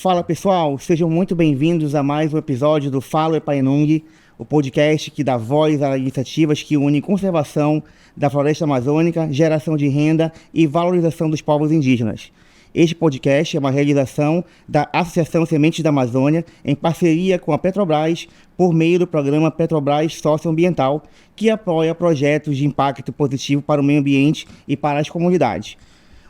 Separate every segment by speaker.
Speaker 1: Fala pessoal, sejam muito bem-vindos a mais um episódio do Fala Epainung, o podcast que dá voz a iniciativas que unem conservação da floresta amazônica, geração de renda e valorização dos povos indígenas. Este podcast é uma realização da Associação Sementes da Amazônia em parceria com a Petrobras por meio do programa Petrobras Socioambiental, que apoia projetos de impacto positivo para o meio ambiente e para as comunidades.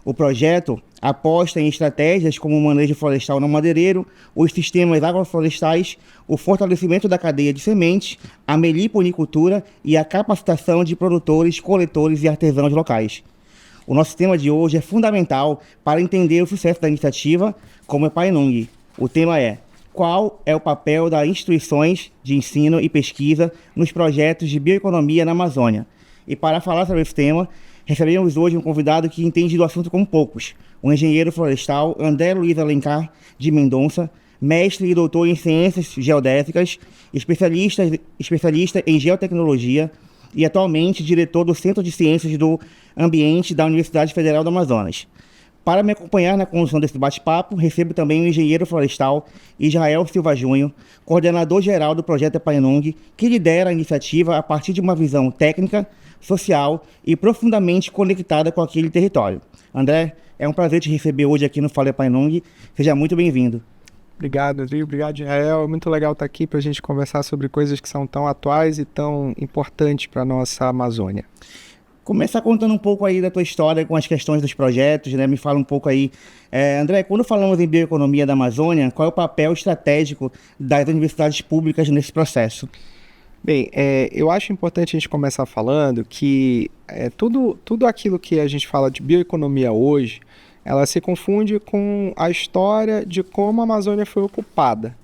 Speaker 1: O projeto aposta em estratégias como o manejo florestal não madeireiro, os sistemas agroflorestais, o fortalecimento da cadeia de sementes, a meliponicultura e a capacitação de produtores, coletores e artesãos locais. O nosso tema de hoje é fundamental para entender o sucesso da iniciativa como Epainung. O tema é: qual é o papel das instituições de ensino e pesquisa nos projetos de bioeconomia na Amazônia? E para falar sobre esse tema, recebemos hoje um convidado que entende do assunto como poucos, o engenheiro florestal André Luiz Alencar de Mendonça, mestre e doutor em ciências geodésicas, especialista em geotecnologia e atualmente diretor do Centro de Ciências do Ambiente da Universidade Federal do Amazonas. Para me acompanhar na condução desse bate-papo, recebo também o engenheiro florestal Israel Silva Júnior, coordenador-geral do projeto Epainung, que lidera a iniciativa a partir de uma visão técnica, social e profundamente conectada com aquele território. André, é um prazer te receber hoje aqui no Fala Epainung. Seja muito bem-vindo.
Speaker 2: Obrigado, Rodrigo. Obrigado, Israel. É muito legal estar aqui para a gente conversar sobre coisas que são tão atuais e tão importantes para a nossa Amazônia.
Speaker 1: Começa contando um pouco aí da tua história com as questões dos projetos, né? Me fala um pouco aí. André, quando falamos em bioeconomia da Amazônia, qual é o papel estratégico das universidades públicas nesse processo?
Speaker 2: Bem, eu acho importante a gente começar falando que tudo aquilo que a gente fala de bioeconomia hoje, ela se confunde com a história de como a Amazônia foi ocupada.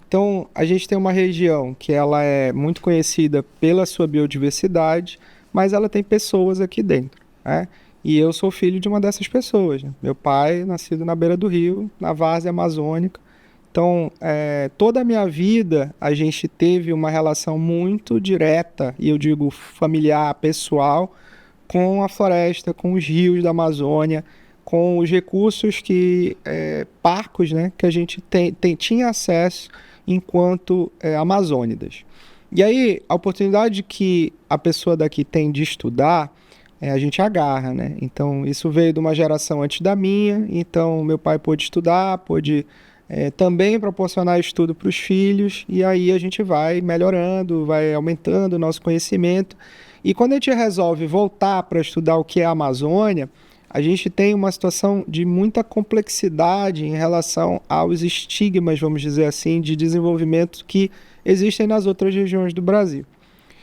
Speaker 2: Então, a gente tem uma região que ela é muito conhecida pela sua biodiversidade, mas ela tem pessoas aqui dentro, né? E eu sou filho de uma dessas pessoas, né? Meu pai, nascido na beira do rio, na várzea amazônica. Então, toda a minha vida, a gente teve uma relação muito direta, e eu digo familiar, pessoal, com a floresta, com os rios da Amazônia, com os recursos parcos, né, que a gente tinha acesso enquanto amazônidas. E aí, a oportunidade que a pessoa daqui tem de estudar, a gente agarra, né? Então, isso veio de uma geração antes da minha, então meu pai pôde estudar, pôde também proporcionar estudo para os filhos, e aí a gente vai melhorando, vai aumentando o nosso conhecimento. E quando a gente resolve voltar para estudar o que é a Amazônia, a gente tem uma situação de muita complexidade em relação aos estigmas, vamos dizer assim, de desenvolvimento que existem nas outras regiões do Brasil.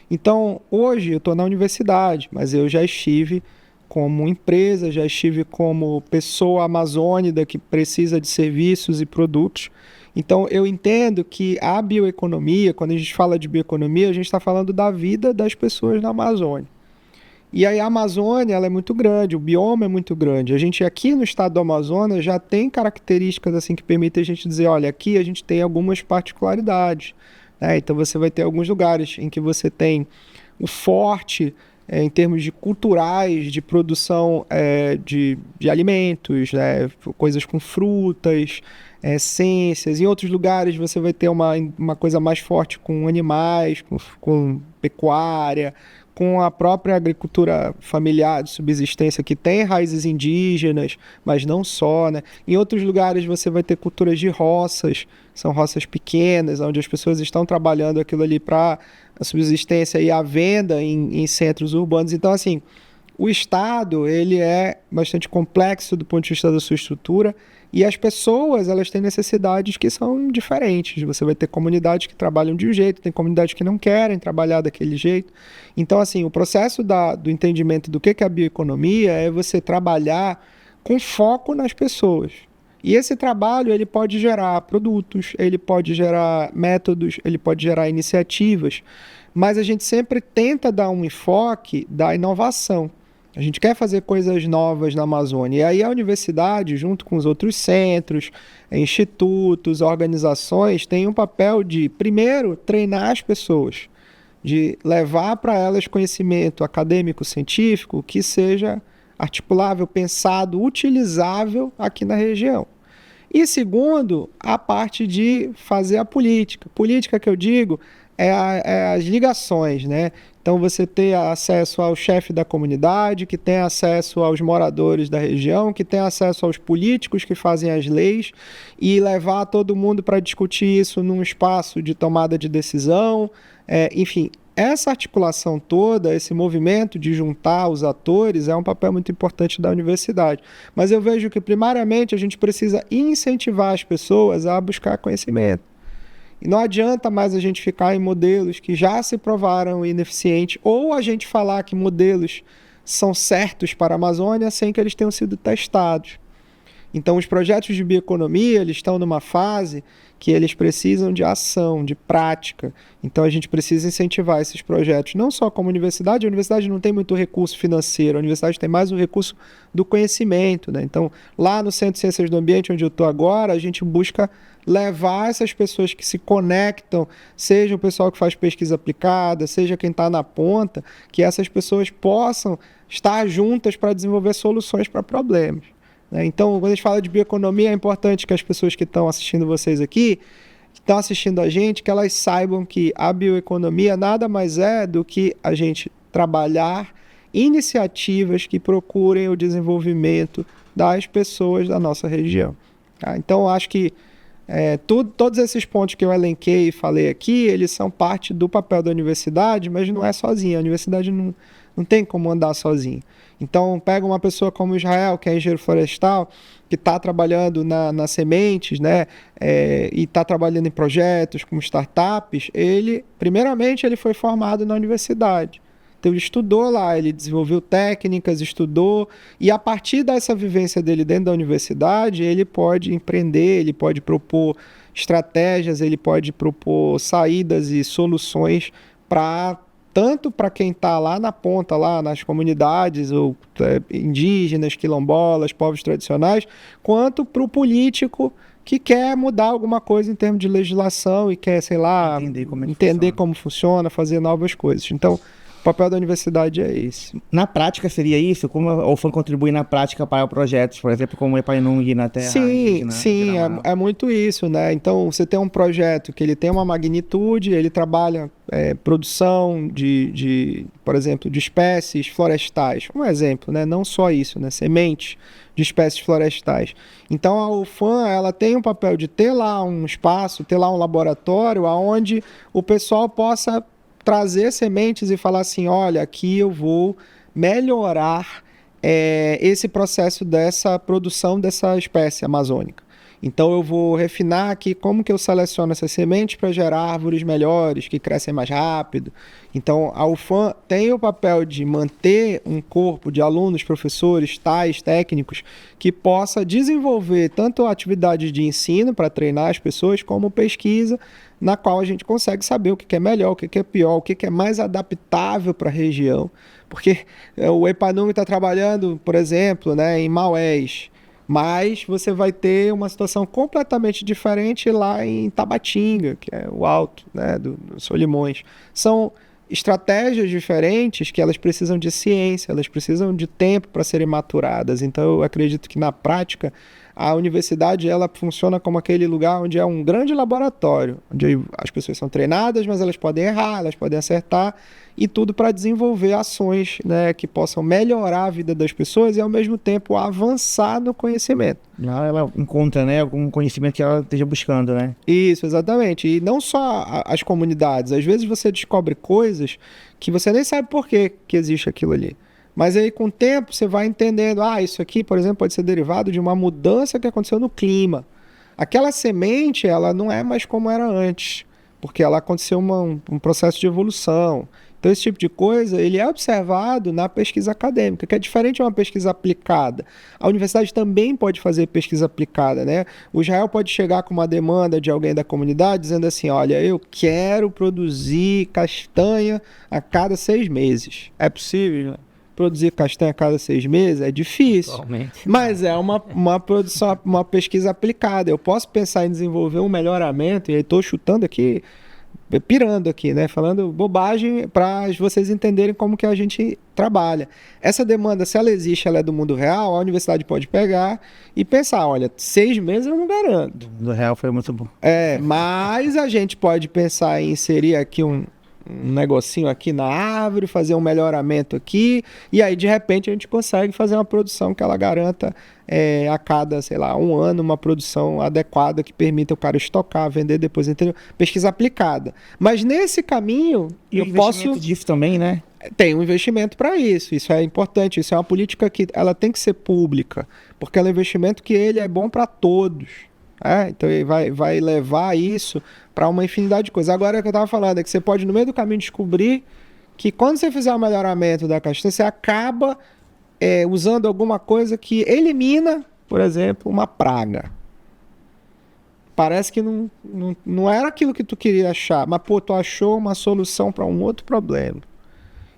Speaker 2: Então, hoje eu estou na universidade, mas eu já estive como empresa, já estive como pessoa amazônica que precisa de serviços e produtos. Então, eu entendo que a bioeconomia, quando a gente fala de bioeconomia, a gente está falando da vida das pessoas na Amazônia. E aí a Amazônia ela é muito grande, o bioma é muito grande. A gente aqui no estado do Amazonas já tem características assim que permitem a gente dizer, olha, aqui a gente tem algumas particularidades, né? Então você vai ter alguns lugares em que você tem o forte em termos de culturais, de produção de alimentos, né? Coisas com frutas, essências. Em outros lugares você vai ter uma coisa mais forte com animais, com pecuária, com a própria agricultura familiar de subsistência que tem raízes indígenas, mas não só, né? Em outros lugares você vai ter culturas de roças, são roças pequenas, onde as pessoas estão trabalhando aquilo ali para a subsistência e a venda em centros urbanos. Então, assim, o Estado ele é bastante complexo do ponto de vista da sua estrutura, e as pessoas elas têm necessidades que são diferentes. Você vai ter comunidades que trabalham de um jeito, tem comunidades que não querem trabalhar daquele jeito. Então, assim, o processo do entendimento do que é a bioeconomia é você trabalhar com foco nas pessoas. E esse trabalho ele pode gerar produtos, ele pode gerar métodos, ele pode gerar iniciativas, mas a gente sempre tenta dar um enfoque da inovação. A gente quer fazer coisas novas na Amazônia. E aí a universidade, junto com os outros centros, institutos, organizações, tem um papel de, primeiro, treinar as pessoas, de levar para elas conhecimento acadêmico, científico, que seja articulável, pensado, utilizável aqui na região. E segundo, a parte de fazer a política. Política que eu digo é as ligações, né? Então você ter acesso ao chefe da comunidade, que tem acesso aos moradores da região, que tem acesso aos políticos que fazem as leis e levar todo mundo para discutir isso num espaço de tomada de decisão. Enfim, essa articulação toda, esse movimento de juntar os atores é um papel muito importante da universidade. Mas eu vejo que primariamente a gente precisa incentivar as pessoas a buscar conhecimento. E não adianta mais a gente ficar em modelos que já se provaram ineficientes ou a gente falar que modelos são certos para a Amazônia sem que eles tenham sido testados. Então, os projetos de bioeconomia, eles estão numa fase que eles precisam de ação, de prática. Então, a gente precisa incentivar esses projetos, não só como universidade. A universidade não tem muito recurso financeiro, a universidade tem mais o recurso do conhecimento, né? Então, lá no Centro de Ciências do Ambiente, onde eu estou agora, a gente busca levar essas pessoas que se conectam, seja o pessoal que faz pesquisa aplicada, seja quem está na ponta, que essas pessoas possam estar juntas para desenvolver soluções para problemas. Então, quando a gente fala de bioeconomia, é importante que as pessoas que estão assistindo vocês aqui, que estão assistindo a gente, que elas saibam que a bioeconomia nada mais é do que a gente trabalhar iniciativas que procurem o desenvolvimento das pessoas da nossa região. Tá? Então, acho que todos esses pontos que eu elenquei e falei aqui, eles são parte do papel da universidade, mas não é sozinha. A universidade não tem como andar sozinha. Então, pega uma pessoa como Israel, que é engenheiro florestal, que está trabalhando nas sementes, né, e está trabalhando em projetos como startups. Primeiramente, ele foi formado na universidade. Então, ele estudou lá, ele desenvolveu técnicas, estudou, e a partir dessa vivência dele dentro da universidade, ele pode empreender, ele pode propor estratégias, ele pode propor saídas e soluções tanto para quem está lá na ponta, lá nas comunidades, ou indígenas, quilombolas, povos tradicionais, quanto para o político que quer mudar alguma coisa em termos de legislação e quer, sei lá, entender como funciona, fazer novas coisas. Então, o papel da universidade é esse.
Speaker 1: Na prática seria isso? Como a UFAM contribui na prática para projetos, por exemplo, como o Epainung na Terra
Speaker 2: Indígena? Sim, é muito isso, né? Então, você tem um projeto que ele tem uma magnitude, ele trabalha produção por exemplo, de espécies florestais. Um exemplo, né? Não só isso, né? Sementes de espécies florestais. Então, a UFAM, ela tem um papel de ter lá um espaço, ter lá um laboratório onde o pessoal possa trazer sementes e falar assim, olha, aqui eu vou melhorar esse processo dessa produção dessa espécie amazônica. Então eu vou refinar aqui como que eu seleciono essas sementes para gerar árvores melhores, que crescem mais rápido. Então a UFAM tem o papel de manter um corpo de alunos, professores, técnicos, que possa desenvolver tanto atividades de ensino para treinar as pessoas, como pesquisa, na qual a gente consegue saber o que é melhor, o que é pior, o que é mais adaptável para a região. Porque o Epainung está trabalhando, por exemplo, né, em Maués, mas você vai ter uma situação completamente diferente lá em Tabatinga, que é o alto, né, do Solimões. São estratégias diferentes que elas precisam de ciência, elas precisam de tempo para serem maturadas. Então eu acredito que na prática a universidade ela funciona como aquele lugar onde é um grande laboratório, onde as pessoas são treinadas, mas elas podem errar, elas podem acertar, e tudo para desenvolver ações, né, que possam melhorar a vida das pessoas e ao mesmo tempo avançar no conhecimento.
Speaker 1: Lá ela encontra, né, algum conhecimento que ela esteja buscando, né?
Speaker 2: Isso, exatamente. E não só as comunidades, às vezes você descobre coisas que você nem sabe por que existe aquilo ali. Mas aí, com o tempo, você vai entendendo, isso aqui, por exemplo, pode ser derivado de uma mudança que aconteceu no clima. Aquela semente, ela não é mais como era antes, porque ela aconteceu um processo de evolução. Então, esse tipo de coisa, ele é observado na pesquisa acadêmica, que é diferente de uma pesquisa aplicada. A universidade também pode fazer pesquisa aplicada, né? O Israel pode chegar com uma demanda de alguém da comunidade, dizendo assim, olha, eu quero produzir castanha a cada 6 meses. É possível, né? Produzir castanha a cada 6 meses é difícil, atualmente, mas é uma produção, uma pesquisa aplicada. Eu posso pensar em desenvolver um melhoramento, e aí estou chutando aqui, pirando aqui, né? Falando bobagem para vocês entenderem como que a gente trabalha. Essa demanda, se ela existe, ela é do mundo real, a universidade pode pegar e pensar, olha, 6 meses eu não garanto.
Speaker 1: Do real foi muito bom.
Speaker 2: Mas a gente pode pensar em inserir aqui um negocinho aqui na árvore, fazer um melhoramento aqui, e aí de repente a gente consegue fazer uma produção que ela garanta a cada, sei lá, 1 ano, uma produção adequada que permita o cara estocar, vender depois, entendeu? Pesquisa aplicada. Mas nesse caminho, eu posso...
Speaker 1: disso também, né?
Speaker 2: Tem um investimento para isso, isso é importante, isso é uma política que ela tem que ser pública, porque é um investimento que ele é bom para todos. Então ele vai levar isso para uma infinidade de coisas. Agora, o que eu estava falando é que você pode, no meio do caminho, descobrir que quando você fizer o melhoramento da castanha, você acaba usando alguma coisa que elimina, por exemplo, uma praga. Parece que não era aquilo que tu queria achar, mas pô, tu achou uma solução para um outro problema.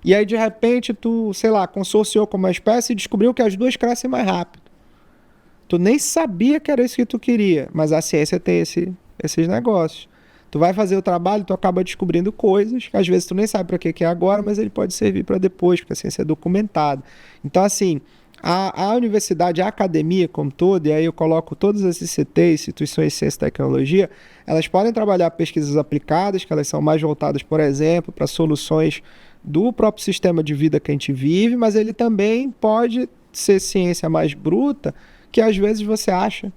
Speaker 2: E aí, de repente, tu, sei lá, consorciou com uma espécie e descobriu que as duas crescem mais rápido. Tu nem sabia que era isso que tu queria, mas a ciência tem esses negócios. Tu vai fazer o trabalho, tu acaba descobrindo coisas que às vezes tu nem sabe para que é agora, mas ele pode servir para depois, porque a ciência é documentada. Então, assim, a universidade, a academia como todo, e aí eu coloco todas as ICTs, instituições de ciência e tecnologia, elas podem trabalhar pesquisas aplicadas, que elas são mais voltadas, por exemplo, para soluções do próprio sistema de vida que a gente vive, mas ele também pode ser ciência mais bruta, que às vezes você acha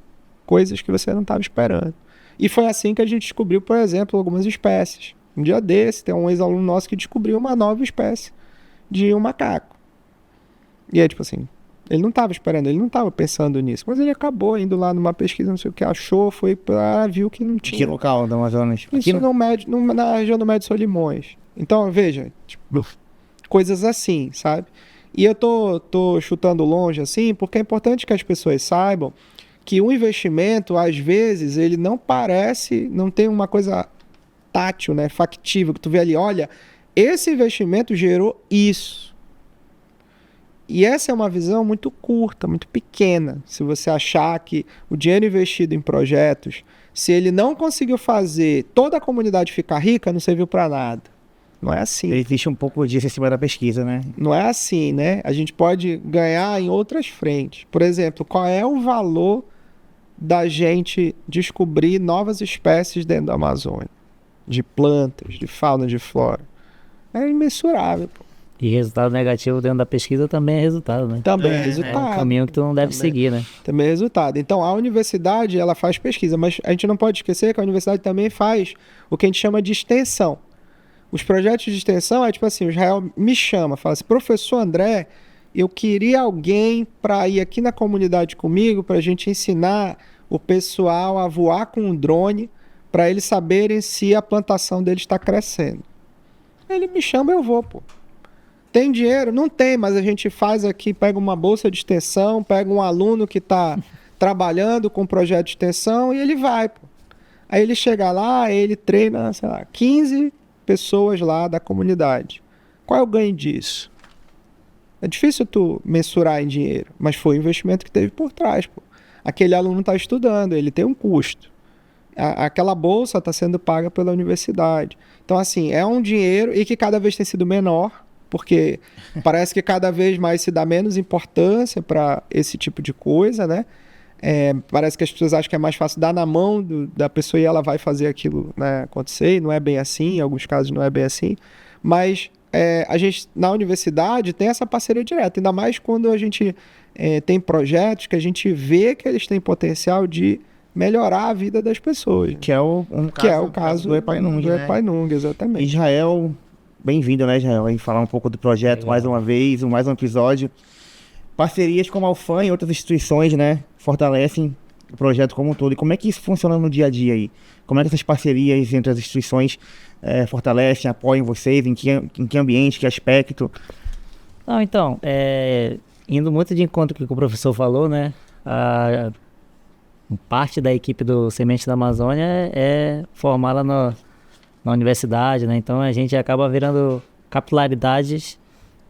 Speaker 2: coisas que você não estava esperando. E foi assim que a gente descobriu, por exemplo, algumas espécies. Um dia desse, tem um ex-aluno nosso que descobriu uma nova espécie de um macaco. E é tipo assim, ele não estava esperando, ele não estava pensando nisso, mas ele acabou indo lá numa pesquisa, não sei o que, achou, foi para viu que não tinha.
Speaker 1: Que local da Amazonas?
Speaker 2: Isso na região do Médio Solimões. Então, veja, tipo, coisas assim, sabe? E eu tô chutando longe assim, porque é importante que as pessoas saibam que o investimento, às vezes, ele não tem uma coisa tátil, né, factível, que tu vê ali, olha, esse investimento gerou isso. E essa é uma visão muito curta, muito pequena. Se você achar que o dinheiro investido em projetos, se ele não conseguiu fazer toda a comunidade ficar rica, não serviu para nada. Não é assim.
Speaker 1: Existe um pouco disso em cima da pesquisa, né?
Speaker 2: Não é assim, né? A gente pode ganhar em outras frentes. Por exemplo, qual é o valor da gente descobrir novas espécies dentro da Amazônia? De plantas, de fauna, de flora. É imensurável, pô.
Speaker 3: E resultado negativo dentro da pesquisa também é resultado, né?
Speaker 2: Também é resultado.
Speaker 3: É um caminho que tu não deve seguir, né?
Speaker 2: Também é resultado. Então, a universidade, ela faz pesquisa, mas a gente não pode esquecer que a universidade também faz o que a gente chama de extensão. Os projetos de extensão é tipo assim, o Israel me chama, fala assim, professor André, eu queria alguém para ir aqui na comunidade comigo, para a gente ensinar o pessoal a voar com um drone, para eles saberem se a plantação deles está crescendo. Ele me chama, eu vou, pô. Tem dinheiro? Não tem, mas a gente faz aqui, pega uma bolsa de extensão, pega um aluno que está trabalhando com um projeto de extensão e ele vai, pô. Aí ele chega lá, ele treina, sei lá, 15 pessoas lá da comunidade. Qual é o ganho disso? É difícil tu mensurar em dinheiro, mas foi o investimento que teve por trás, pô. Aquele aluno está estudando, ele tem um custo. Aquela bolsa está sendo paga pela universidade. Então, assim, é um dinheiro e que cada vez tem sido menor, porque parece que cada vez mais se dá menos importância para esse tipo de coisa, né? Parece que as pessoas acham que é mais fácil dar na mão da pessoa e ela vai fazer aquilo, né, acontecer, e não é bem assim, em alguns casos não é bem assim, mas a gente na universidade tem essa parceria direta, ainda mais quando a gente tem projetos que a gente vê que eles têm potencial de melhorar a vida das pessoas.
Speaker 1: Que é o caso
Speaker 2: do Epainung,
Speaker 1: né?
Speaker 2: Do Epainung, exatamente.
Speaker 1: Israel, bem-vindo, né, Israel? Aí falar um pouco do projeto mais uma vez, mais um episódio. Parcerias como a UFAM e outras instituições, né, fortalecem o projeto como um todo. E como é que isso funciona no dia a dia aí? Como é que essas parcerias entre as instituições fortalecem, apoiam vocês? Em que ambiente, que aspecto?
Speaker 3: Não, então, indo muito de encontro com o que o professor falou, né, parte da equipe do Semente da Amazônia é formada na universidade, né, então a gente acaba virando capilaridades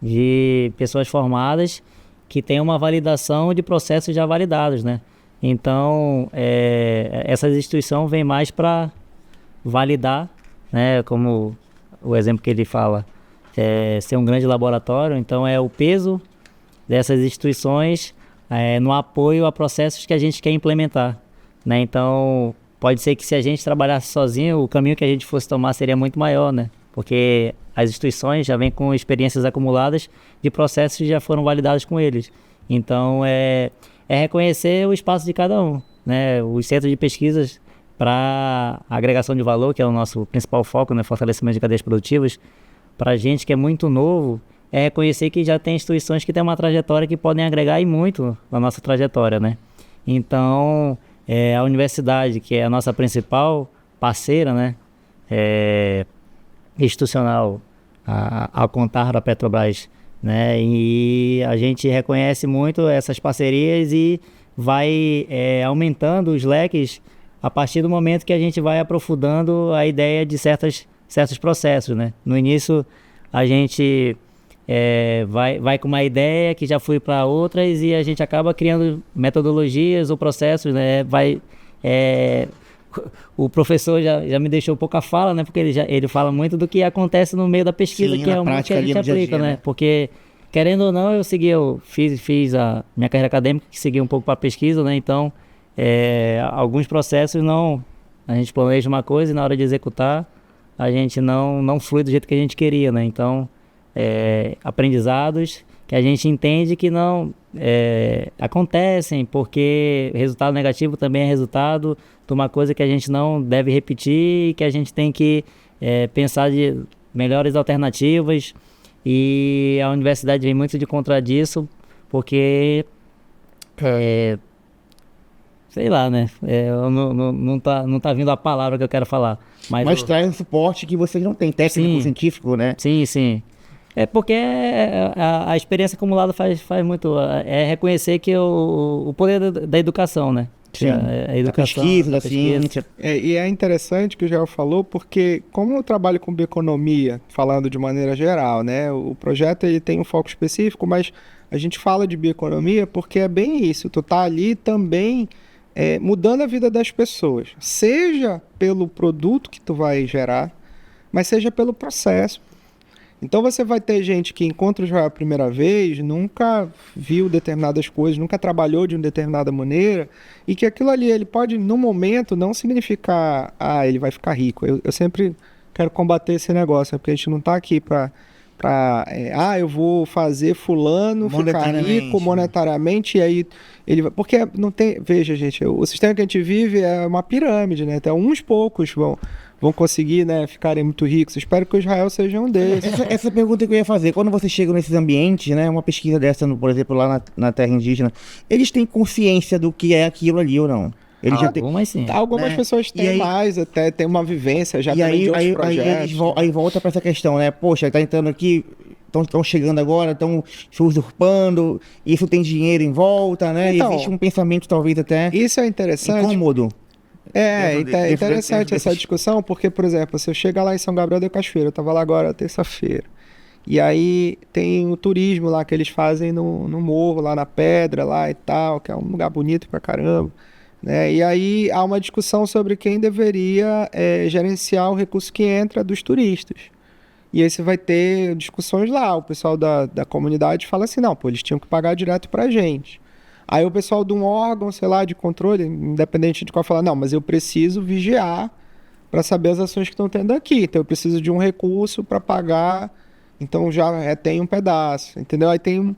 Speaker 3: de pessoas formadas que tem uma validação de processos já validados, né? Então, essa instituição vem mais para validar né? Como o exemplo que ele fala, ser um grande laboratório. Então é o peso dessas instituições no apoio a processos que a gente quer implementar, né? Então pode ser que se a gente trabalhasse sozinho, o caminho que a gente fosse tomar seria muito maior, né? Porque as instituições já vêm com experiências acumuladas de processos que já foram validados com eles. Então é reconhecer o espaço de cada um, né? Os centros de pesquisas para agregação de valor, que é o nosso principal foco, né? Fortalecimento de cadeias produtivas, para a gente que é muito novo, é reconhecer que já tem instituições que têm uma trajetória que podem agregar e muito na nossa trajetória, né? Então, a universidade, que é a nossa principal parceira, né? Institucional, ao contar da Petrobras, né? E a gente reconhece muito essas parcerias e vai aumentando os leques a partir do momento que a gente vai aprofundando a ideia de certos processos, né? No início, a gente vai com uma ideia que já foi para outras e a gente acaba criando metodologias ou processos, né? O professor já me deixou pouca fala, né? Porque ele fala muito do que acontece no meio da pesquisa.
Speaker 1: Sim,
Speaker 3: que é o que a gente aplica, né? Porque, querendo ou não, eu fiz a minha carreira acadêmica, que segui um pouco para a pesquisa, né? Então, alguns processos a gente planeja uma coisa e na hora de executar a gente não flui do jeito que a gente queria, né? Então, aprendizados que a gente entende que não acontecem, porque resultado negativo também é resultado de uma coisa que a gente não deve repetir e que a gente tem que pensar de melhores alternativas, e a universidade vem muito de contra disso, porque sei lá, né? Não tá vindo a palavra que eu quero falar.
Speaker 1: Mas traz um suporte que vocês não têm, técnico,
Speaker 3: sim,
Speaker 1: científico, né?
Speaker 3: Sim, sim. Porque a experiência acumulada faz muito. É reconhecer que o poder da educação, né?
Speaker 1: Sim.
Speaker 3: A educação,
Speaker 1: da ciência.
Speaker 2: E é interessante que o Jael falou, porque como eu trabalho com bioeconomia, falando de maneira geral, né? O projeto ele tem um foco específico, mas a gente fala de bioeconomia porque é bem isso. Tu tá ali também mudando a vida das pessoas, seja pelo produto que tu vai gerar, mas seja pelo processo. Então você vai ter gente que encontra o Jael a primeira vez, nunca viu determinadas coisas, nunca trabalhou de uma determinada maneira, e que aquilo ali ele pode, no momento, não significar, ele vai ficar rico. Eu sempre quero combater esse negócio, porque a gente não está aqui para eu vou fazer fulano ficar rico monetariamente, e aí ele vai... Porque não tem... Veja, gente, o sistema que a gente vive é uma pirâmide, né? Até uns poucos vão conseguir, né, ficarem muito ricos. Espero que o Israel seja um deles.
Speaker 1: Essa pergunta que eu ia fazer, quando vocês chegam nesses ambientes, né, uma pesquisa dessa, por exemplo, lá na terra indígena, eles têm consciência do que é aquilo ali ou não? Eles já têm...
Speaker 2: Algumas pessoas têm mais, até tem uma vivência já também de outros projetos.
Speaker 1: Aí volta para essa questão, né? Poxa, tá entrando aqui, estão chegando agora, estão se usurpando, isso tem dinheiro em volta, né? Então, existe um pensamento talvez até...
Speaker 2: Isso é interessante.
Speaker 1: Incômodo.
Speaker 2: É interessante essa discussão, porque, por exemplo, se eu chegar lá em São Gabriel da Cachoeira, eu estava lá agora terça-feira, e aí tem o turismo lá que eles fazem no morro, lá na pedra, lá e tal, que é um lugar bonito pra caramba, né? E aí há uma discussão sobre quem deveria gerenciar o recurso que entra dos turistas. E aí você vai ter discussões lá, o pessoal da comunidade fala assim, não, pô, eles tinham que pagar direto pra gente. Aí o pessoal de um órgão, sei lá, de controle, independente de qual, fala, não, mas eu preciso vigiar para saber as ações que estão tendo aqui. Então eu preciso de um recurso para pagar, então já tem um pedaço, entendeu? Aí tem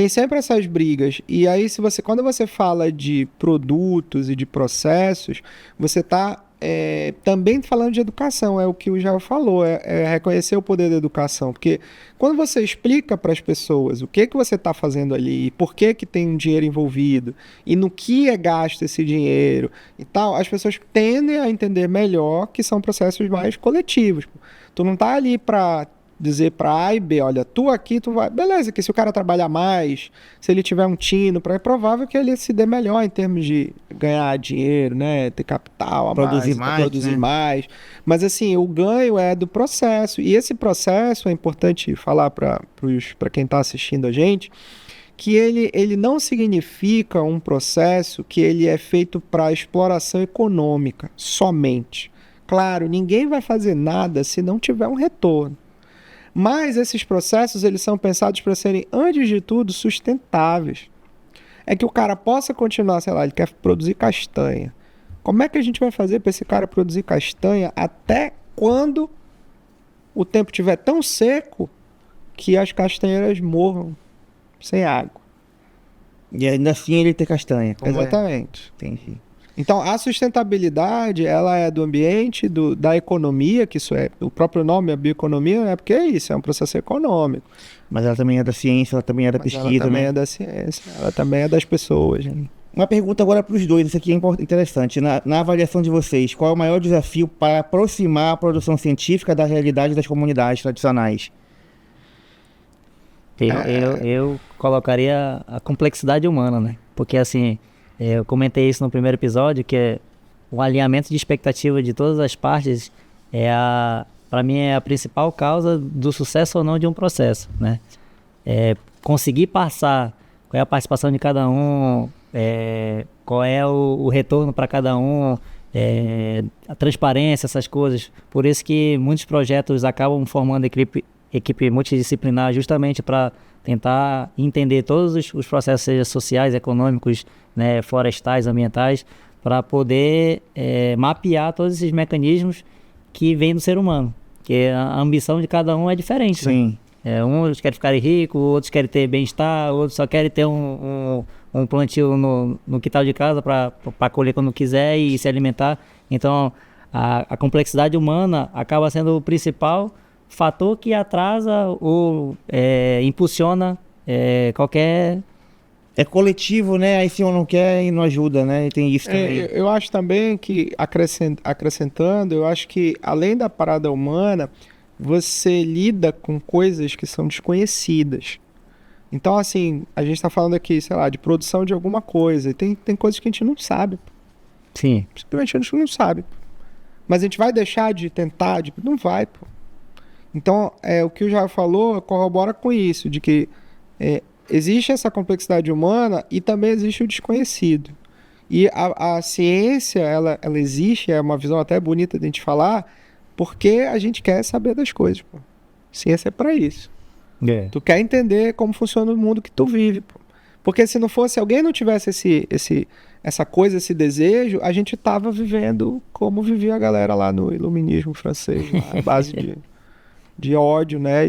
Speaker 2: sempre essas brigas. E aí quando você fala de produtos e de processos, você está também falando de educação, é o que o Jael falou, é reconhecer o poder da educação, porque quando você explica para as pessoas o que você está fazendo ali, por que tem um dinheiro envolvido, e no que é gasto esse dinheiro e tal, as pessoas tendem a entender melhor que são processos mais coletivos. Tu não está ali para dizer para A e B, olha, tu aqui, tu vai... Beleza, que se o cara trabalhar mais, se ele tiver um tino, é provável que ele se dê melhor em termos de ganhar dinheiro, né? Ter capital, produzir mais. Mas assim, o ganho é do processo. E esse processo, é importante falar para quem está assistindo a gente, que ele não significa um processo que ele é feito para exploração econômica somente. Claro, ninguém vai fazer nada se não tiver um retorno. Mas esses processos, eles são pensados para serem, antes de tudo, sustentáveis. É que o cara possa continuar, sei lá, ele quer produzir castanha. Como é que a gente vai fazer para esse cara produzir castanha até quando o tempo estiver tão seco que as castanheiras morram sem água?
Speaker 1: E ainda assim ele ter castanha.
Speaker 2: Exatamente.
Speaker 1: Entendi.
Speaker 2: Então, a sustentabilidade, ela é do ambiente, da economia, que isso é, o próprio nome é bioeconomia, né? Porque é isso, é um processo econômico.
Speaker 1: Mas ela também é da ciência, ela também é da pesquisa,
Speaker 2: ela também
Speaker 1: né?
Speaker 2: é da ciência, ela também é das pessoas. Né?
Speaker 1: Uma pergunta agora para os dois, isso aqui é interessante. Na avaliação de vocês, qual é o maior desafio para aproximar a produção científica da realidade das comunidades tradicionais?
Speaker 3: Eu colocaria a complexidade humana, né? Porque assim, eu comentei isso no primeiro episódio, que o alinhamento de expectativa de todas as partes para mim é a principal causa do sucesso ou não de um processo, né? Conseguir passar qual é a participação de cada um, qual é o retorno para cada um, a transparência, essas coisas. Por isso que muitos projetos acabam formando equipe multidisciplinar justamente para tentar entender todos os processos, seja sociais, econômicos, né, florestais, ambientais, para poder mapear todos esses mecanismos que vêm do ser humano. Porque a ambição de cada um é diferente.
Speaker 1: Sim.
Speaker 3: Né? Uns querem ficar rico, outros querem ter bem-estar, outros só querem ter um plantio no quintal de casa para colher quando quiser e se alimentar. Então, a complexidade humana acaba sendo o principal fator que atrasa ou impulsiona qualquer...
Speaker 1: É coletivo, né? Aí se um não quer e não ajuda, né? E tem isso também.
Speaker 2: Eu acho também que, acrescentando, eu acho que além da parada humana, você lida com coisas que são desconhecidas. Então, assim, a gente está falando aqui, sei lá, de produção de alguma coisa. E tem coisas que a gente não sabe.
Speaker 3: Sim.
Speaker 2: Simplesmente a gente não sabe. Mas a gente vai deixar de tentar? Não vai, pô. Então, o que o Jair falou corrobora com isso, de que existe essa complexidade humana e também existe o desconhecido. E a ciência, ela existe, é uma visão até bonita de a gente falar, porque a gente quer saber das coisas, pô. Ciência é para isso. Tu quer entender como funciona o mundo que tu vive, pô. Porque se não fosse, alguém não tivesse essa coisa, esse desejo, a gente tava vivendo como vivia a galera lá no iluminismo francês, lá, a base de ódio, né,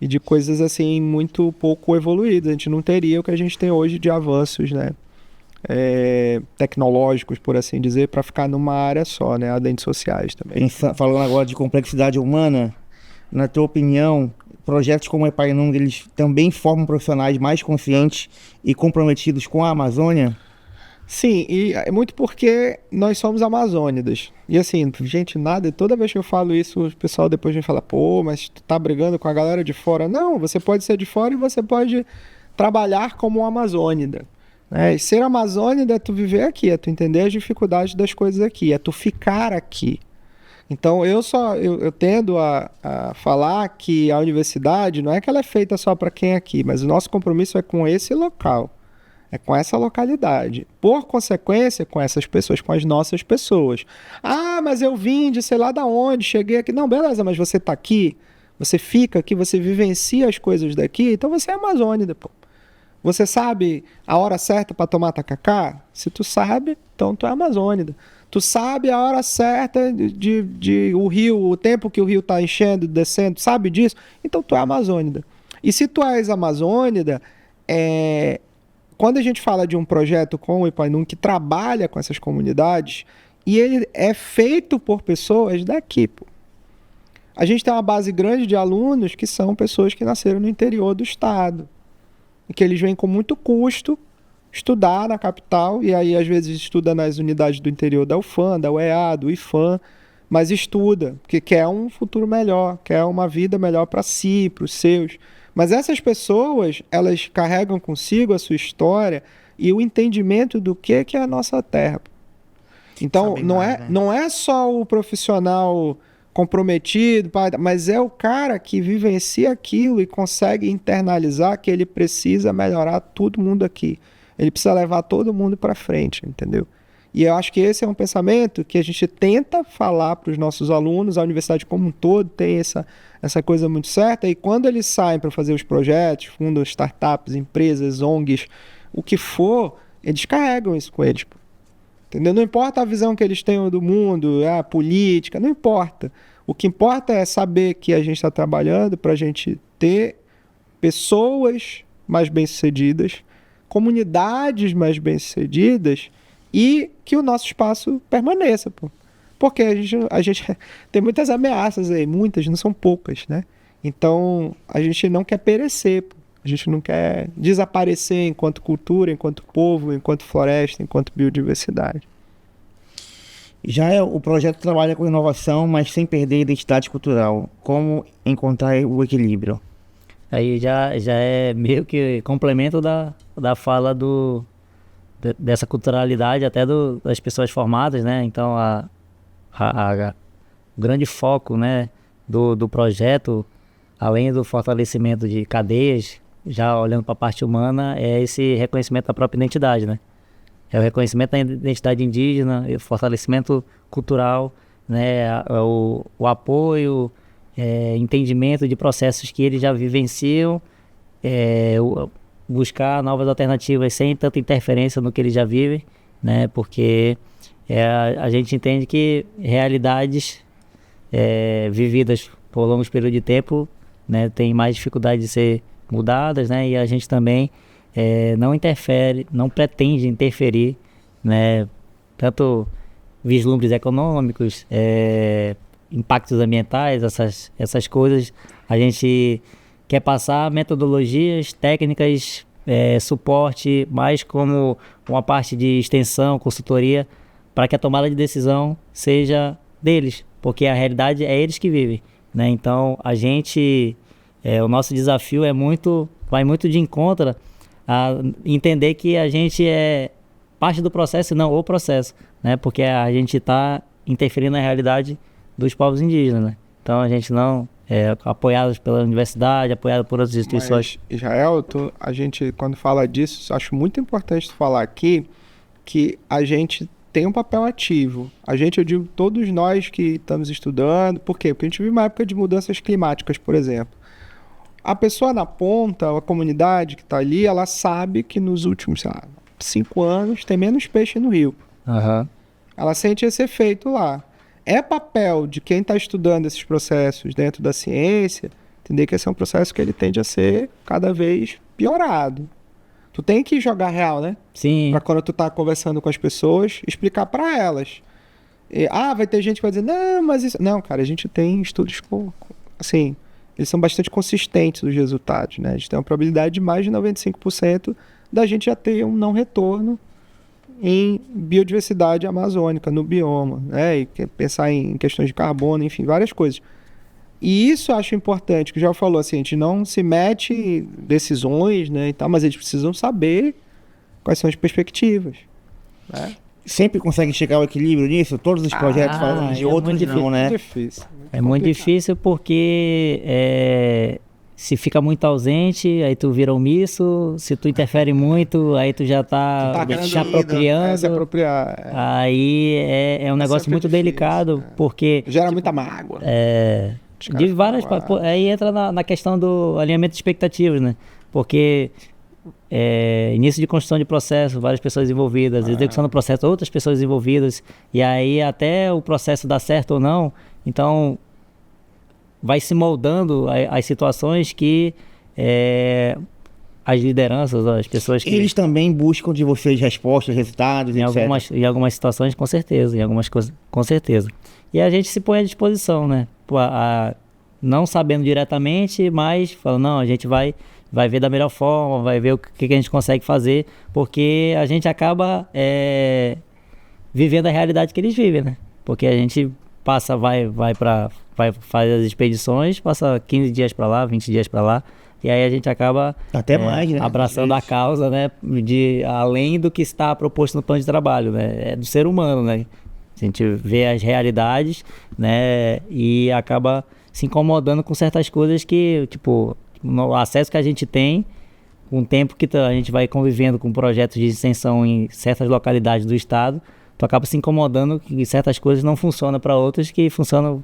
Speaker 2: e de coisas assim muito pouco evoluídas. A gente não teria o que a gente tem hoje de avanços, né, tecnológicos, por assim dizer, para ficar numa área só, né, além de sociais também.
Speaker 1: Falando agora de complexidade humana, na tua opinião, projetos como o Epainung, eles também formam profissionais mais conscientes e comprometidos com a Amazônia?
Speaker 2: Sim, e é muito porque nós somos amazônidas. E assim, gente, nada, toda vez que eu falo isso, o pessoal depois me fala, pô, mas tu tá brigando com a galera de fora. Não, você pode ser de fora e você pode trabalhar como um amazônida. Né? E ser amazônida é tu viver aqui, é tu entender as dificuldades das coisas aqui, é tu ficar aqui. Então eu tendo a falar que a universidade não é que ela é feita só para quem é aqui, mas o nosso compromisso é com esse local. É com essa localidade. Por consequência, com essas pessoas, com as nossas pessoas. Ah, mas eu vim de sei lá da onde, cheguei aqui. Não, beleza, mas você tá aqui, você fica aqui, você vivencia as coisas daqui, então você é amazônida, pô. Você sabe a hora certa para tomar tacacá? Se tu sabe, então tu é amazônida. Tu sabe a hora certa de o rio, o tempo que o rio tá enchendo, descendo, sabe disso? Então tu é amazônida. E se tu és amazônida, quando a gente fala de um projeto como o Epainung que trabalha com essas comunidades, e ele é feito por pessoas daqui, pô. A gente tem uma base grande de alunos que são pessoas que nasceram no interior do estado, e que eles vêm com muito custo estudar na capital, e aí às vezes estuda nas unidades do interior da UFAM, da UEA, do IFAM, mas estuda, porque quer um futuro melhor, quer uma vida melhor para si, para os seus. Mas essas pessoas, elas carregam consigo a sua história e o entendimento do que é a nossa terra. Então, não é só o profissional comprometido, mas é o cara que vivencia aquilo e consegue internalizar que ele precisa melhorar todo mundo aqui. Ele precisa levar todo mundo para frente, entendeu? E eu acho que esse é um pensamento que a gente tenta falar para os nossos alunos, a universidade como um todo tem essa coisa muito certa, e quando eles saem para fazer os projetos, fundam startups, empresas, ONGs, o que for, eles carregam isso com eles. Entendeu? Não importa a visão que eles tenham do mundo, a política, não importa. O que importa é saber que a gente está trabalhando para a gente ter pessoas mais bem-sucedidas, comunidades mais bem-sucedidas e que o nosso espaço permaneça, pô. Porque a gente tem muitas ameaças aí, muitas, não são poucas, né? Então, a gente não quer perecer, pô. A gente não quer desaparecer enquanto cultura, enquanto povo, enquanto floresta, enquanto biodiversidade.
Speaker 1: Já o projeto trabalha com inovação, mas sem perder a identidade cultural. Como encontrar o equilíbrio?
Speaker 3: Aí já é meio que complemento da fala dessa culturalidade até das pessoas formadas, né? Então, o grande foco, né, do projeto, além do fortalecimento de cadeias, já olhando para a parte humana, é esse reconhecimento da própria identidade, né? É o reconhecimento da identidade indígena, o fortalecimento cultural, né? O apoio, entendimento de processos que eles já vivenciam, buscar novas alternativas sem tanta interferência no que eles já vivem, né? Porque a gente entende que realidades vividas por longos períodos de tempo, né, tem mais dificuldade de ser mudadas, né? E a gente também não interfere, não pretende interferir, né? Tanto vislumbres econômicos, impactos ambientais, essas coisas. A gente quer passar metodologias, técnicas, suporte, mais como uma parte de extensão, consultoria, para que a tomada de decisão seja deles, porque a realidade é eles que vivem, né? Então, o nosso desafio vai muito de encontro a entender que a gente é parte do processo e não o processo, né? Porque a gente está interferindo na realidade dos povos indígenas, né? Então, a gente não apoiados pela universidade, apoiado por outras instituições.
Speaker 2: Mas, Israel, a gente, quando fala disso, acho muito importante tu falar aqui que a gente tem um papel ativo. Eu digo todos nós que estamos estudando. Por quê? Porque a gente vive uma época de mudanças climáticas, por exemplo. A pessoa na ponta, a comunidade que está ali, ela sabe que nos últimos 5 anos tem menos peixe no rio.
Speaker 3: Uhum.
Speaker 2: Ela sente esse efeito lá. É papel de quem está estudando esses processos dentro da ciência entender que esse é um processo que ele tende a ser cada vez piorado. Tu tem que jogar real, né?
Speaker 3: Sim.
Speaker 2: Pra quando tu tá conversando com as pessoas, explicar pra elas. Vai ter gente que vai dizer, não, mas isso... Não, cara, a gente tem estudos assim, eles são bastante consistentes os resultados, né? A gente tem uma probabilidade de mais de 95% da gente já ter um não retorno em biodiversidade amazônica, no bioma, né? E pensar em questões de carbono, enfim, várias coisas. E isso eu acho importante, que já falou assim, a gente não se mete em decisões, né, e tal, mas eles precisam saber quais são as perspectivas, né?
Speaker 1: Sempre consegue chegar ao equilíbrio nisso? Todos os projetos falam de outros não, né?
Speaker 2: Difícil.
Speaker 3: É muito difícil porque se fica muito ausente, aí tu vira omisso, se tu interfere muito, aí tu já tá te apropriando.
Speaker 2: Se apropriar.
Speaker 3: Aí é um negócio muito difícil, delicado, porque...
Speaker 2: Gera muita mágoa.
Speaker 3: De várias... Aí entra na questão do alinhamento de expectativas, né? Porque início de construção de processo, várias pessoas envolvidas, execução do processo, outras pessoas envolvidas, e aí até o processo dar certo ou não, então vai se moldando as situações que as lideranças, as pessoas que...
Speaker 1: Eles também buscam de vocês respostas, resultados, etc.
Speaker 3: Em algumas situações, com certeza, em algumas coisas, com certeza. E a gente se põe à disposição, né? Não sabendo diretamente, mas falando, não, a gente vai ver da melhor forma, vai ver o que a gente consegue fazer, porque a gente acaba vivendo a realidade que eles vivem, né? Porque a gente faz as expedições, passa 15 dias para lá, 20 dias para lá, e aí a gente acaba
Speaker 1: até mais, né?
Speaker 3: Abraçando a causa, né? Além do que está proposto no plano de trabalho, né? É do ser humano, né? A gente vê as realidades, né? E acaba se incomodando com certas coisas que, tipo, o acesso que a gente tem, com o tempo que a gente vai convivendo com projetos de extensão em certas localidades do estado, tu acaba se incomodando que certas coisas não funcionam para outras que funcionam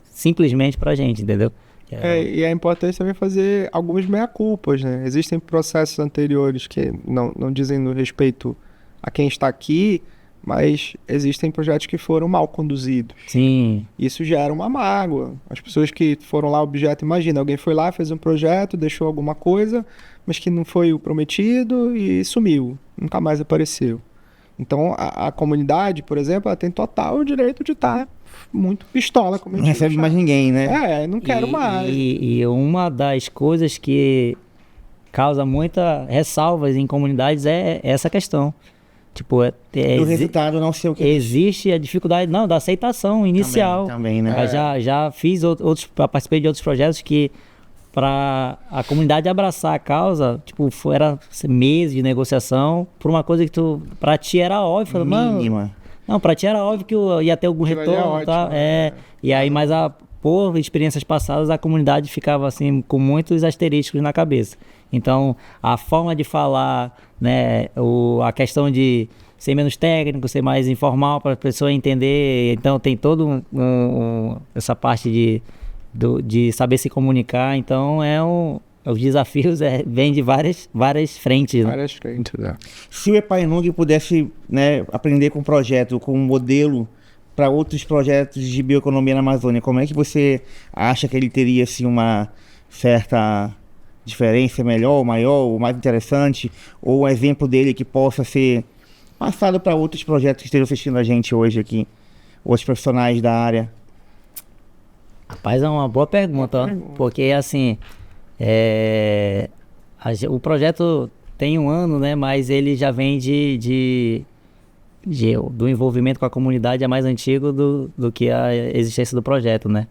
Speaker 3: simplesmente pra gente, entendeu?
Speaker 2: E é importante também fazer algumas meia-culpas, né? Existem processos anteriores que não dizem no respeito a quem está aqui, mas existem projetos que foram mal conduzidos.
Speaker 3: Sim.
Speaker 2: Isso gera uma mágoa. As pessoas que foram lá, objeto, imagina, alguém foi lá, fez um projeto, deixou alguma coisa, mas que não foi o prometido e sumiu, nunca mais apareceu. Então, a comunidade, por exemplo, ela tem total direito de estar muito pistola. Como
Speaker 1: não recebe mais ninguém, né?
Speaker 2: Não quero mais.
Speaker 3: E uma das coisas que causa muita ressalvas em comunidades é essa questão. Tipo,
Speaker 1: o resultado não ser o que...
Speaker 3: Existe a dificuldade, da aceitação inicial.
Speaker 1: Também, né?
Speaker 3: Já fiz participei de outros projetos que para a comunidade abraçar a causa, tipo, era meses de negociação por uma coisa que pra ti era óbvio.
Speaker 1: Mínima.
Speaker 3: Não, pra ti era óbvio que ia ter algum retorno,
Speaker 2: ótimo,
Speaker 3: E aí, mas por experiências passadas, a comunidade ficava assim, com muitos asterísticos na cabeça. Então, a forma de falar, né, a questão de ser menos técnico, ser mais informal para a pessoa entender. Então, tem todo essa parte de saber se comunicar. Então, os desafios vêm de várias frentes. Né?
Speaker 2: Várias frentes,
Speaker 1: Se o Epainung pudesse, né, aprender com um projeto, com um modelo para outros projetos de bioeconomia na Amazônia, como é que você acha que ele teria assim, uma certa diferença melhor, maior, ou mais interessante, ou um exemplo dele que possa ser passado para outros projetos que estejam assistindo a gente hoje aqui, outros profissionais da área?
Speaker 3: Rapaz, é uma boa pergunta, porque assim, o projeto tem 1 ano, né, mas ele já vem do envolvimento com a comunidade é mais antigo do que a existência do projeto, né?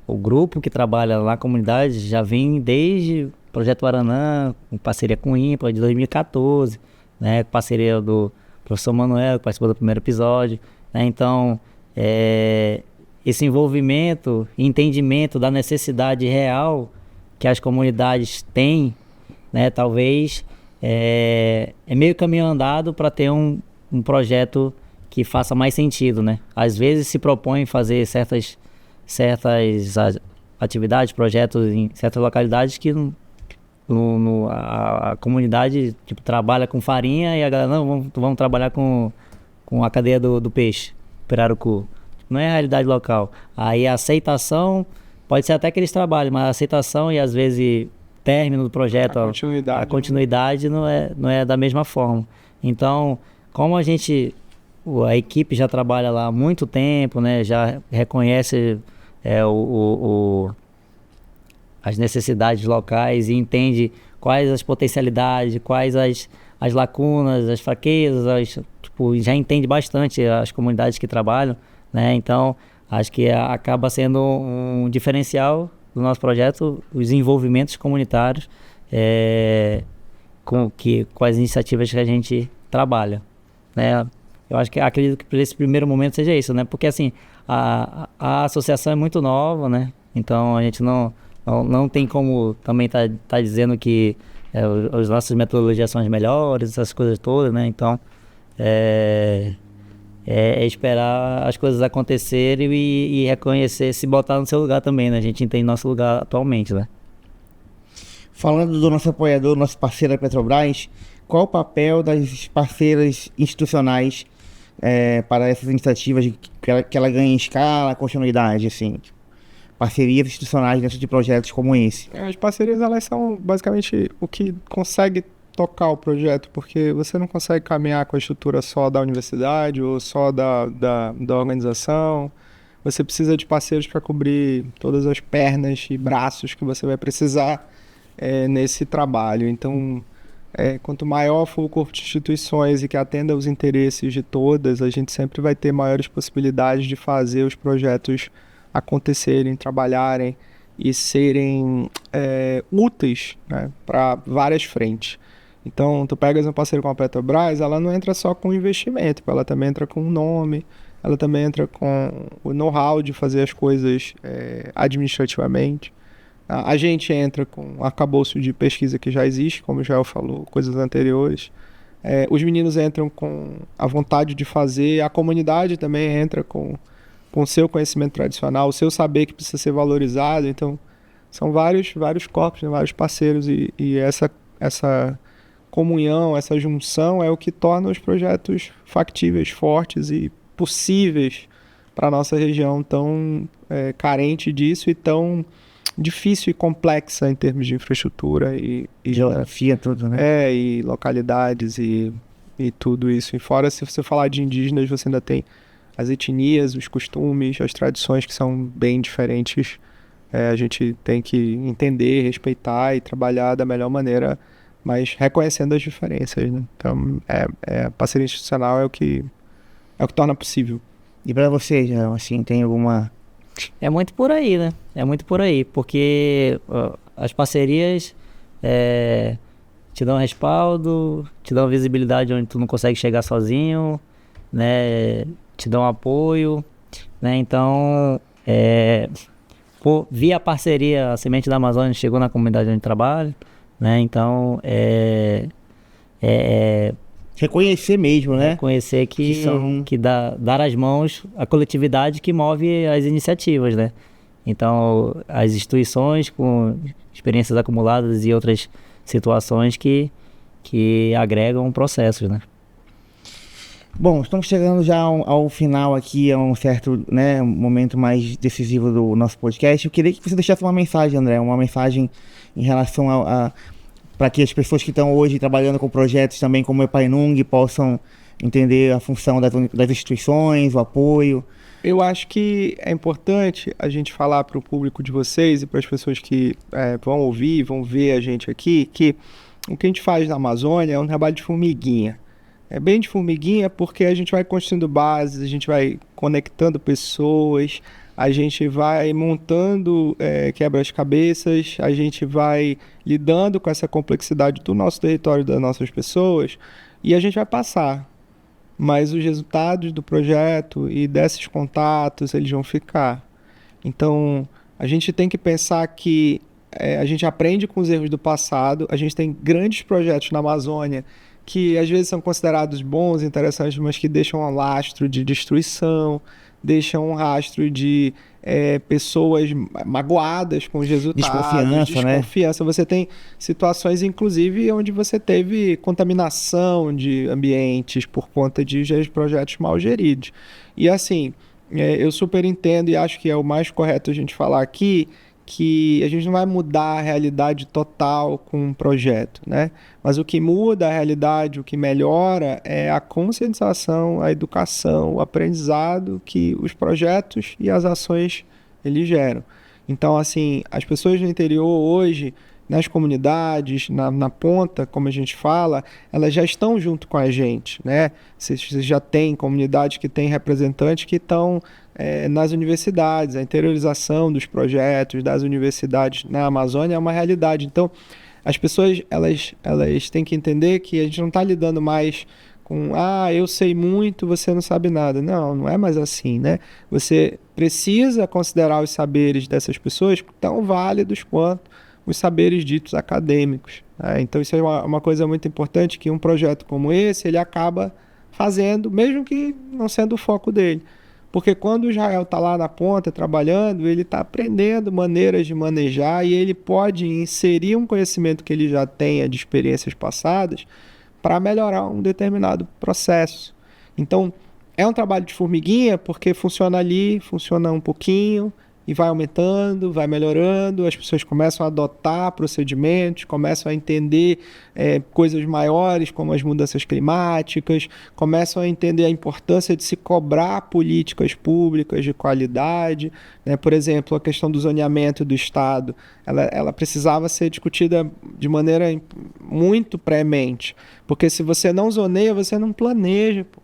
Speaker 3: O grupo que trabalha lá na comunidade já vem desde o Projeto Aranã, com parceria com o INPA, de 2014, né? Parceria do professor Manuel, que participou do primeiro episódio, né? Então, esse envolvimento e entendimento da necessidade real que as comunidades têm, né? Talvez é meio caminho andado para ter um projeto que faça mais sentido, né? Às vezes se propõe fazer certas atividades, projetos em certas localidades que a comunidade tipo, trabalha com farinha e a galera, não, vamos trabalhar com a cadeia do peixe, pirarucu. Não é a realidade local. Aí a aceitação, pode ser até que eles trabalhem, mas a aceitação e às vezes término do projeto, a continuidade não é da mesma forma. Então, como a equipe já trabalha lá há muito tempo, né, já reconhece as necessidades locais e entende quais as potencialidades, quais as lacunas, as fraquezas, já entende bastante as comunidades que trabalham, né? Então, acho que acaba sendo um diferencial do nosso projeto, os envolvimentos comunitários com as iniciativas que a gente trabalha, né? Eu acredito que por esse primeiro momento seja isso, né? Porque assim, a associação é muito nova, né? Então a gente não tem como também tá dizendo que as nossas metodologias são as melhores, essas coisas todas, né? Então é esperar as coisas acontecerem e reconhecer, se botar no seu lugar também, né? A gente entende nosso lugar atualmente, né?
Speaker 1: Falando do nosso apoiador, nosso parceiro da Petrobras, qual o papel das parceiras institucionais para essas iniciativas que ela ganhe escala, continuidade, assim? Parcerias institucionais dentro de projetos como esse.
Speaker 2: As parcerias, elas são basicamente o que consegue tocar o projeto, porque você não consegue caminhar com a estrutura só da universidade ou só da organização. Você precisa de parceiros para cobrir todas as pernas e braços que você vai precisar nesse trabalho. Então, quanto maior for o corpo de instituições e que atenda aos interesses de todas, a gente sempre vai ter maiores possibilidades de fazer os projetos acontecerem, trabalharem e serem úteis, né, para várias frentes. Então, tu pegas um parceiro como a Petrobras, ela não entra só com investimento, ela também entra com o nome, ela também entra com o know-how de fazer as coisas administrativamente. A gente entra com o arcabouço de pesquisa que já existe, como o Joel falou, coisas anteriores. os meninos entram com a vontade de fazer, a comunidade também entra com o seu conhecimento tradicional, o seu saber que precisa ser valorizado. Então, são vários corpos, né, vários parceiros, e essa comunhão, essa junção é o que torna os projetos factíveis, fortes e possíveis para a nossa região tão carente disso e tão difícil e complexa em termos de infraestrutura e
Speaker 1: geografia, tudo, né?
Speaker 2: E localidades e tudo isso. E fora, se você falar de indígenas, você ainda tem as etnias, os costumes, as tradições que são bem diferentes. A gente tem que entender, respeitar e trabalhar da melhor maneira, mas reconhecendo as diferenças, né? Então, a parceria institucional é o que torna possível.
Speaker 1: E para você, já, assim, tem alguma...
Speaker 3: É muito por aí, né? É muito por aí, porque as parcerias te dão respaldo, te dão visibilidade onde tu não consegue chegar sozinho, né? Te dão apoio, né? Então, via parceria, a Semente da Amazônia chegou na comunidade onde trabalho, né? Então,
Speaker 1: reconhecer mesmo, né?
Speaker 3: Reconhecer que dar as mãos à coletividade que move as iniciativas, né? Então, as instituições com experiências acumuladas e outras situações que agregam processos, né?
Speaker 1: Bom, estamos chegando já ao final aqui, a um certo, né, momento mais decisivo do nosso podcast. Eu queria que você deixasse uma mensagem, André, uma mensagem em relação para que as pessoas que estão hoje trabalhando com projetos também como o Epainung possam entender a função das instituições, o apoio.
Speaker 2: Eu acho que é importante a gente falar para o público de vocês e para as pessoas que vão ouvir, vão ver a gente aqui, que o que a gente faz na Amazônia é um trabalho de formiguinha. É bem de formiguinha porque a gente vai construindo bases, a gente vai conectando pessoas, a gente vai montando quebra-cabeças, a gente vai lidando com essa complexidade do nosso território, das nossas pessoas, e a gente vai passar. Mas os resultados do projeto e desses contatos, eles vão ficar. Então, a gente tem que pensar que a gente aprende com os erros do passado, a gente tem grandes projetos na Amazônia que às vezes são considerados bons, interessantes, mas que deixam um lastro de destruição, deixam um rastro de pessoas magoadas com os resultados. Desconfiança, né? Você tem situações, inclusive, onde você teve contaminação de ambientes por conta de projetos mal geridos. E assim, eu super entendo e acho que é o mais correto a gente falar aqui, que a gente não vai mudar a realidade total com um projeto, né? Mas o que muda a realidade, o que melhora é a conscientização, a educação, o aprendizado que os projetos e as ações eles geram. Então, assim, as pessoas do interior hoje, nas comunidades, na ponta, como a gente fala, elas já estão junto com a gente, né? Você já tem comunidades que têm representantes que estão nas universidades, a interiorização dos projetos das universidades na Amazônia é uma realidade. Então, as pessoas elas têm que entender que a gente não está lidando mais com eu sei muito, você não sabe nada. Não é mais assim, né? Você precisa considerar os saberes dessas pessoas tão válidos quanto os saberes ditos acadêmicos. Né? Então, isso é uma coisa muito importante que um projeto como esse, ele acaba fazendo, mesmo que não sendo o foco dele. Porque quando o Israel está lá na ponta trabalhando, ele está aprendendo maneiras de manejar e ele pode inserir um conhecimento que ele já tenha de experiências passadas para melhorar um determinado processo. Então, é um trabalho de formiguinha porque funciona ali, funciona um pouquinho e vai aumentando, vai melhorando, as pessoas começam a adotar procedimentos, começam a entender coisas maiores como as mudanças climáticas, começam a entender a importância de se cobrar políticas públicas de qualidade, né? Por exemplo, a questão do zoneamento do Estado, ela precisava ser discutida de maneira muito premente, porque se você não zoneia, você não planeja, pô.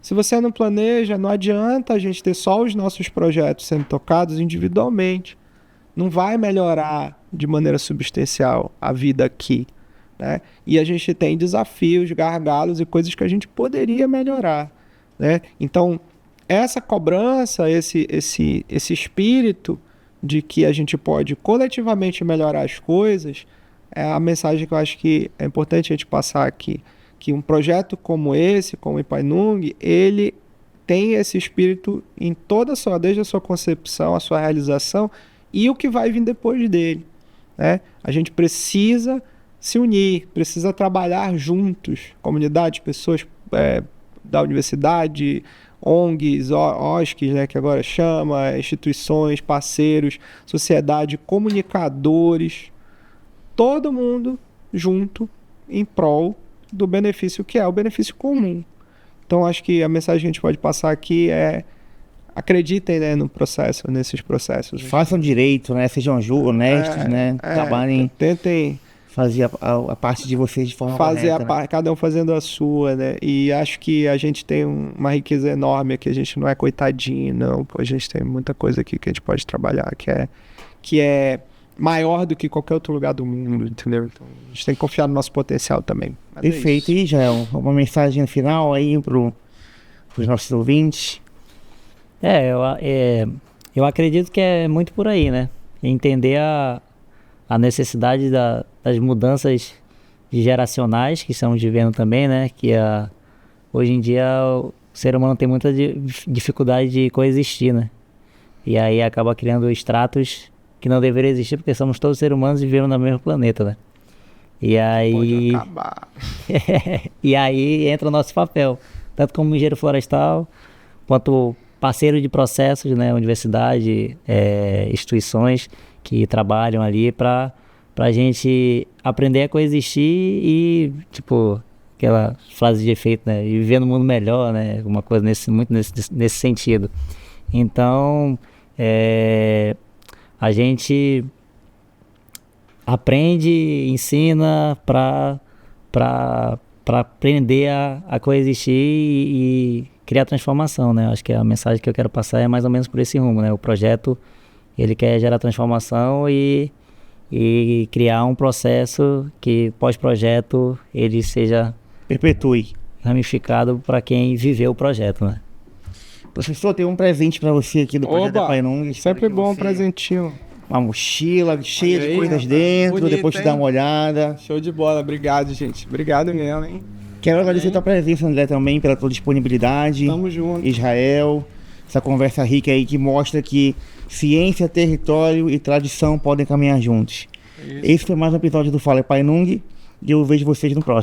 Speaker 2: Se você não planeja, não adianta a gente ter só os nossos projetos sendo tocados individualmente. Não vai melhorar de maneira substancial a vida aqui, né? E a gente tem desafios, gargalos e coisas que a gente poderia melhorar, né? Então, essa cobrança, esse espírito de que a gente pode coletivamente melhorar as coisas, é a mensagem que eu acho que é importante a gente passar aqui. que um projeto como esse, como o Ipainung, ele tem esse espírito em toda a sua, desde a sua concepção, a sua realização e o que vai vir depois dele, né? A gente precisa se unir, precisa trabalhar juntos, comunidade, pessoas da universidade, ONGs, OSCs, né, que agora chama, instituições, parceiros, sociedade, comunicadores, todo mundo junto em prol do benefício que é o benefício comum. Então, acho que a mensagem que a gente pode passar aqui é: acreditem, né, no processo, nesses processos.
Speaker 1: Façam direito, né? Sejam honestos, né? Trabalhem,
Speaker 2: tentem
Speaker 1: fazer a parte de vocês de forma correta, né?
Speaker 2: cada um fazendo a sua, né? E acho que a gente tem uma riqueza enorme aqui, a gente não é coitadinho, não. Pô, a gente tem muita coisa aqui que a gente pode trabalhar, que é maior do que qualquer outro lugar do mundo, entendeu? Então, a gente tem que confiar no nosso potencial também. Mas
Speaker 1: perfeito. E, Jael, uma mensagem final aí para os nossos ouvintes?
Speaker 3: Eu acredito que é muito por aí, né? Entender a necessidade das mudanças geracionais que estamos vivendo também, né? Que hoje em dia o ser humano tem muita dificuldade de coexistir, né? E aí acaba criando estratos que não deveriam existir, porque somos todos seres humanos e vivemos no mesmo planeta, né? E aí...
Speaker 2: pode acabar.
Speaker 3: E aí entra o nosso papel, tanto como engenheiro florestal, quanto parceiro de processos, né? Universidade, instituições que trabalham ali para a gente aprender a coexistir e, tipo, aquela frase de efeito, né? E viver no mundo melhor, né? Alguma coisa muito nesse sentido. Então, a gente aprende, ensina para aprender a coexistir e criar transformação, né? Acho que a mensagem que eu quero passar é mais ou menos por esse rumo, né? O projeto, ele quer gerar transformação e criar um processo que, pós-projeto, ele seja...
Speaker 1: perpetue.
Speaker 2: Ramificado para quem viveu o projeto, né?
Speaker 1: Professor, tem um presente para você aqui do projeto da Ipainung.
Speaker 2: Sempre bom um presentinho.
Speaker 1: Uma mochila cheia de coisas dentro,
Speaker 2: bonito,
Speaker 1: depois de dar uma olhada.
Speaker 2: Show de bola, obrigado, gente. Obrigado mesmo, hein?
Speaker 1: Quero agradecer a tua presença, André, também, pela tua disponibilidade.
Speaker 2: Tamo junto.
Speaker 1: Israel, essa conversa rica aí que mostra que ciência, território e tradição podem caminhar juntos. Esse foi mais um episódio do Fala Ipainung e eu vejo vocês no próximo.